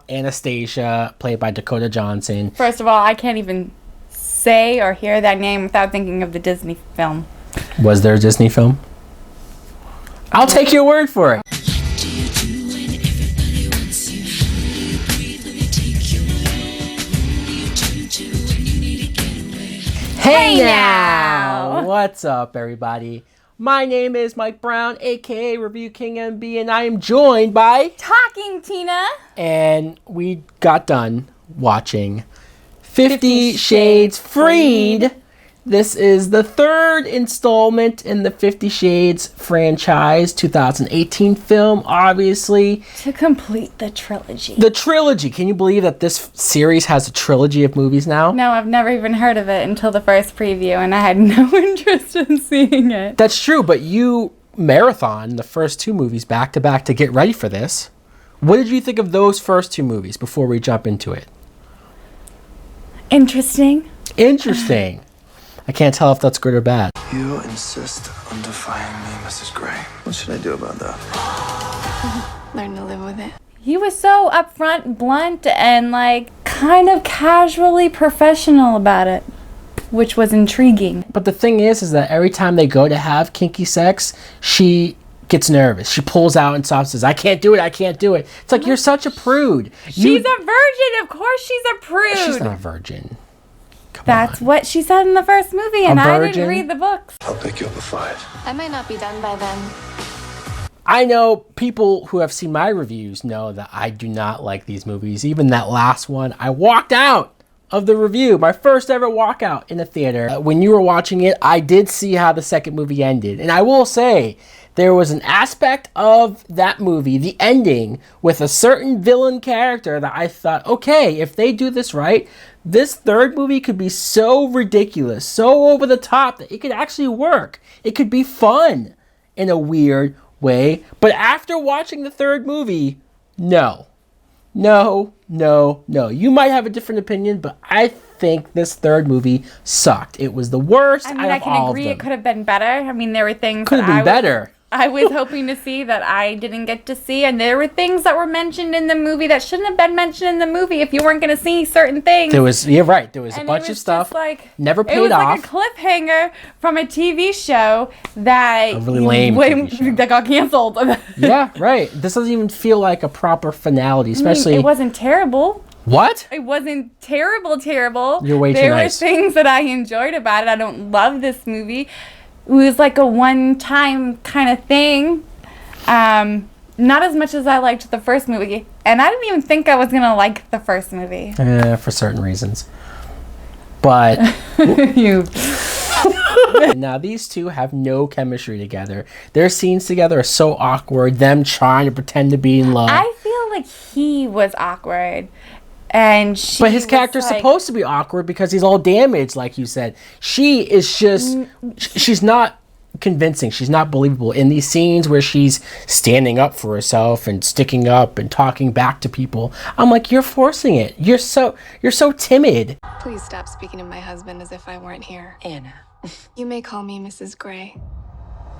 Anastasia, played by Dakota Johnson. First of all, I can't even say or hear that name without thinking of the Disney film. Was there a Disney film? I'll take your word for it. Hey now! What's up, everybody? My name is Mike Brown, aka ReviewKingMB, and I am joined by Talking Tina. And we got done watching 50 Shades Freed. This is the third installment in the 50 Shades franchise, 2018 film, obviously. To complete the trilogy. The trilogy. Can you believe that this series has a trilogy of movies now? No, I've never even heard of it until the first preview, and I had no interest in seeing it. That's true, but you marathon the first two movies back to back to get ready for this. What did you think of those first two movies before we jump into it? Interesting. Interesting. I can't tell if that's good or bad. You insist on defying me, Mrs. Gray. What should I do about that? Learn to live with it. He was so upfront, blunt, and kind of casually professional about it, which was intriguing. But the thing is that every time they go to have kinky sex, she gets nervous. She pulls out and stops and says, I can't do it, I can't do it. It's like, you're such a prude. She's a virgin. Of course she's a prude. She's not a virgin. That's what she said in the first movie, and I didn't read the books. I'll pick you up at 5. I might not be done by then. I know people who have seen my reviews know that I do not like these movies. Even that last one, I walked out of the review. My first ever walkout in a theater. When you were watching it, I did see how the second movie ended. And I will say, there was an aspect of that movie, the ending, with a certain villain character that I thought, okay, if they do this right, this third movie could be so ridiculous, so over the top, that it could actually work. It could be fun in a weird way. But after watching the third movie, no. You might have a different opinion, but I think this third movie sucked. It was the worst out of all of them. I can agree it could have been better. I mean, there were things could have been better. I was hoping to see that I didn't get to see, and there were things that were mentioned in the movie that shouldn't have been mentioned in the movie if you weren't going to see certain things. You're right. There was a bunch of stuff never paid off. It was like a cliffhanger from a TV show that a really lame TV show that got canceled. Yeah, right. This doesn't even feel like a proper finality, especially. It wasn't terrible. What? It wasn't terrible. You're way too nice. There were things that I enjoyed about it. I don't love this movie. It was like a one-time kind of thing. Not as much as I liked the first movie. And I didn't even think I was going to like the first movie. For certain reasons. But... Now, these two have no chemistry together. Their scenes together are so awkward. Them trying to pretend to be in love. I feel like he was awkward. And but his character's supposed to be awkward because he's all damaged, like you said. She is just... She's not convincing. She's not believable. In these scenes where she's standing up for herself and sticking up and talking back to people, I'm like, you're forcing it. You're so timid. Please stop speaking of my husband as if I weren't here. Anna. You may call me Mrs. Gray.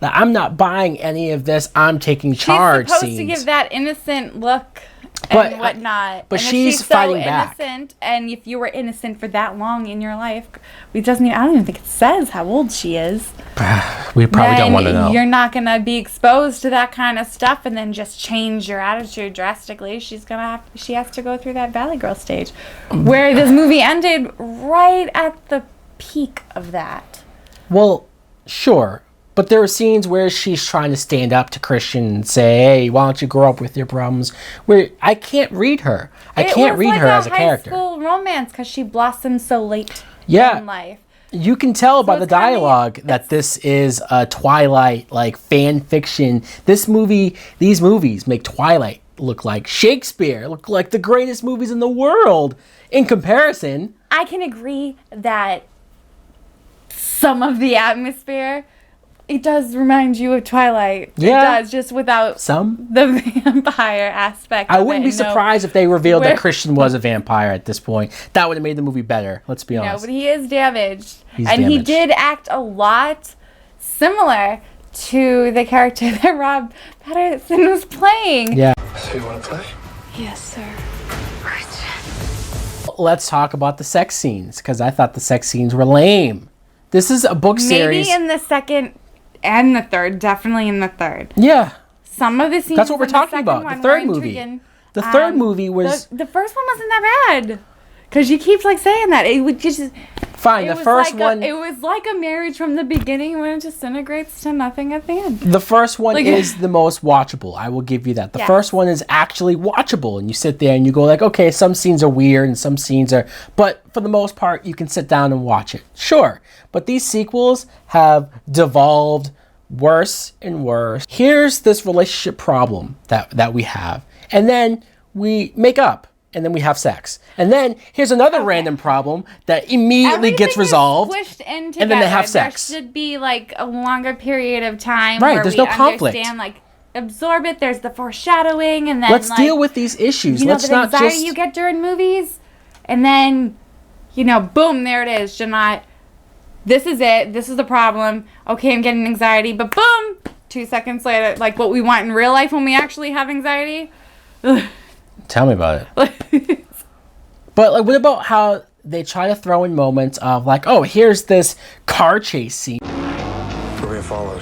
I'm not buying any of this. I'm taking charge She's supposed scenes. to give that innocent look and whatnot. But and she's so fighting back. Innocent, and if you were innocent for that long in your life, I don't even think it says how old she is. We probably don't want to know. You're not going to be exposed to that kind of stuff and then just change your attitude drastically. She has to go through that Valley Girl stage. Where this movie ended right at the peak of that. Well, sure. But there are scenes where she's trying to stand up to Christian and say, hey, why don't you grow up with your problems? Where I can't read her. I can't read her as a character. It was like a high school romance because she blossomed so late in life. You can tell by the dialogue that this is a Twilight, fan fiction. These movies make Twilight look like Shakespeare, look like the greatest movies in the world. In comparison, I can agree that some of the atmosphere... It does remind you of Twilight. Yeah. It does, just without the vampire aspect. I wouldn't be surprised if they revealed that Christian was a vampire at this point. That would have made the movie better, let's be honest. No, but he is damaged. He did act a lot similar to the character that Rob Pattinson was playing. Yeah. So you want to play? Yes, sir. Let's talk about the sex scenes, because I thought the sex scenes were lame. This is a book series. Maybe in the second and the third. Definitely in the third. Yeah. Some of the scenes. That's what we're in talking the second about. one The third were movie. intriguing. The third movie was... The first one wasn't that bad. Because you keep like saying that. It would just... Fine, the first like one... it was like a marriage from the beginning when it disintegrates to nothing at the end. The first one Like- is the most watchable. I will give you that. The Yes. first one is actually watchable, and you sit there and you go like, okay, some scenes are weird and some scenes are... But for the most part, you can sit down and watch it. Sure. But these sequels have devolved worse and worse. Here's this relationship problem that we have. And then we make up. And then we have sex. And then here's another random problem that immediately gets resolved. Squished in together. And then they have sex. There should be like a longer period of time Right, where there's we no conflict. understand, like, absorb it. There's the foreshadowing, and then Let's like, deal with these issues. you know, Let's the not anxiety just... you get during movies, and then, you know, boom, there it is. Janot, this is it. This is the problem. Okay, I'm getting anxiety, but boom, 2 seconds later, like what we want in real life when we actually have anxiety. Tell me about it. But like, what about how they try to throw in moments of like, oh, here's this car chase scene, We're being followed.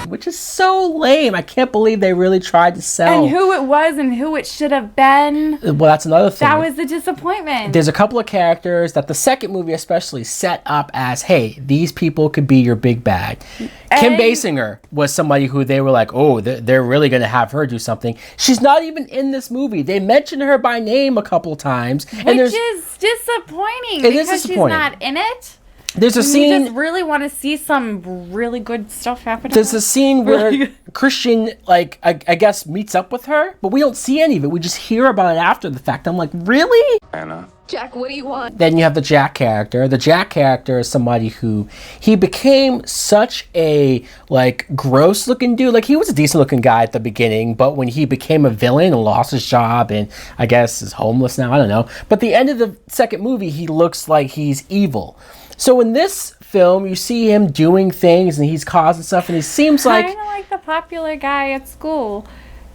which is so lame. I can't believe they really tried to sell. And who it was and who it should have been. Well, that's another thing. That was the disappointment. There's a couple of characters that the second movie especially set up as, hey, these people could be your big bad. Kim And- Basinger was somebody who they were like, oh, they're really going to have her do something. She's not even in this movie. They mentioned her by name a couple times. And Which there's is disappointing It is because disappointing. she's not in it. there's a And you scene... just really want to see some really good stuff happen. There's a scene where Really? Christian, like, I guess, meets up with her, but we don't see any of it. We just hear about it after the fact. I'm like, really? Anna. Jack, what do you want? Then you have the Jack character. The Jack character is somebody who, he became such a, like, gross-looking dude. Like, he was a decent-looking guy at the beginning, but when he became a villain and lost his job and, I guess, is homeless now, I don't know. But the end of the second movie, he looks like he's evil. So in this film, you see him doing things and he's causing stuff, and he seems like... Kind of like the popular guy at school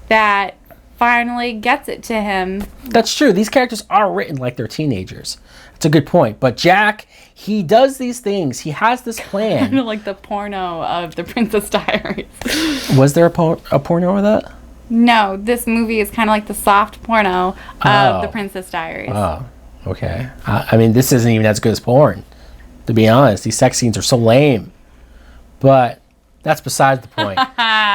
that finally gets it to him. That's true. These characters are written like they're teenagers. That's a good point. But Jack, he does these things. He has this Kind plan. of like the porno of the Princess Diaries. Was there a porno of that? No, this movie is kind of like the soft porno Oh. of the Princess Diaries. Oh, okay. I mean, this isn't even as good as porn. To be honest, these sex scenes are so lame. But that's besides the point.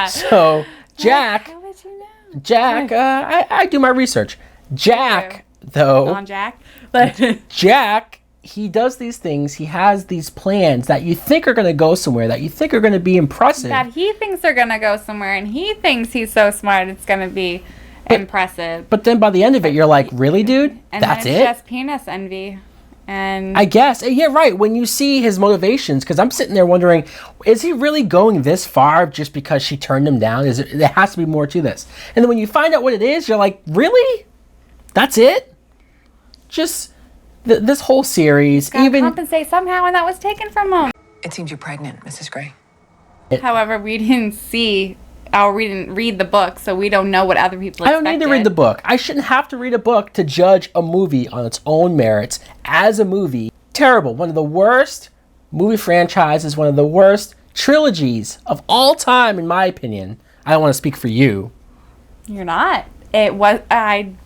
So, Jack, How would you know? Jack, I do my research. Jack, though, On Jack. But Jack, he does these things. He has these plans that you think are going to go somewhere, that you think are going to be impressive. that he thinks they're going to go somewhere and he thinks he's so smart it's going to be impressive. But then by the end of it, you're like, really, dude? And That's then it's it? just penis envy. And I guess. Yeah, right. When you see his motivations, because I'm sitting there wondering, is he really going this far just because she turned him down? There has to be more to this. And then when you find out what it is, you're like, really? That's it? Just this whole series, gotta even... compensate somehow, and that was taken from him. It seems you're pregnant, Mrs. Gray. However, we didn't read the book, so we don't know what other people I don't need to read the book. I shouldn't have to read a book to judge a movie on its own merits as a movie. Terrible. One of the worst movie franchises, one of the worst trilogies of all time, in my opinion. I don't want to speak for you. You're not. It was. I'm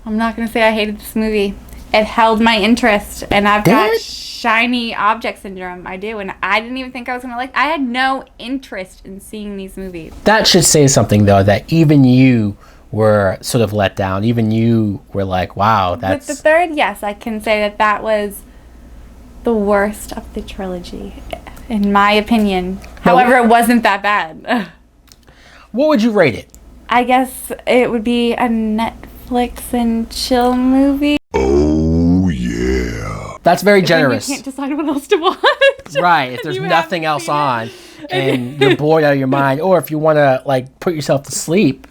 not gonna say I hated this movie. It held my interest, and I've Did got it? shiny object syndrome. I do, and I didn't even think I was gonna like. I had no interest in seeing these movies. That should say something, though, that even you were sort of let down. Even you were like, wow, that's... With the third, yes, I can say that was the worst of the trilogy, in my opinion. However, it wasn't that bad. What would you rate it? I guess it would be a Netflix and chill movie. That's very generous. You can't decide what else to watch. Right, if there's You nothing haven't else seen on and you're bored out of your mind, or if you want to, like, put yourself to sleep.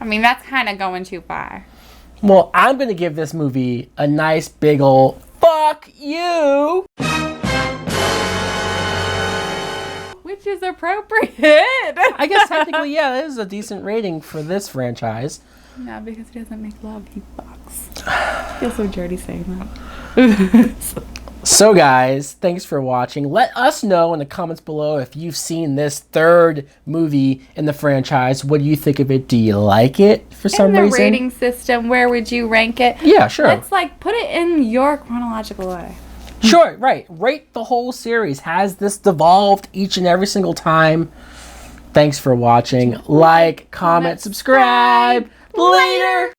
I mean, that's kind of going too far. Well, I'm going to give this movie a nice big ol' fuck you. We Which is appropriate. I guess technically, yeah, that is a decent rating for this franchise. No, because he doesn't make love, he fucks. I feel so dirty saying that. So guys, thanks for watching. Let us know in the comments below if you've seen this third movie in the franchise. What do you think of it? Do you like it for some In the reason? rating system, where would you rank it? Yeah, sure. Let's put it in your chronological way. Sure, right. Rate the whole series. Has this devolved each and every single time? Thanks for watching. Like, comment, subscribe. Later!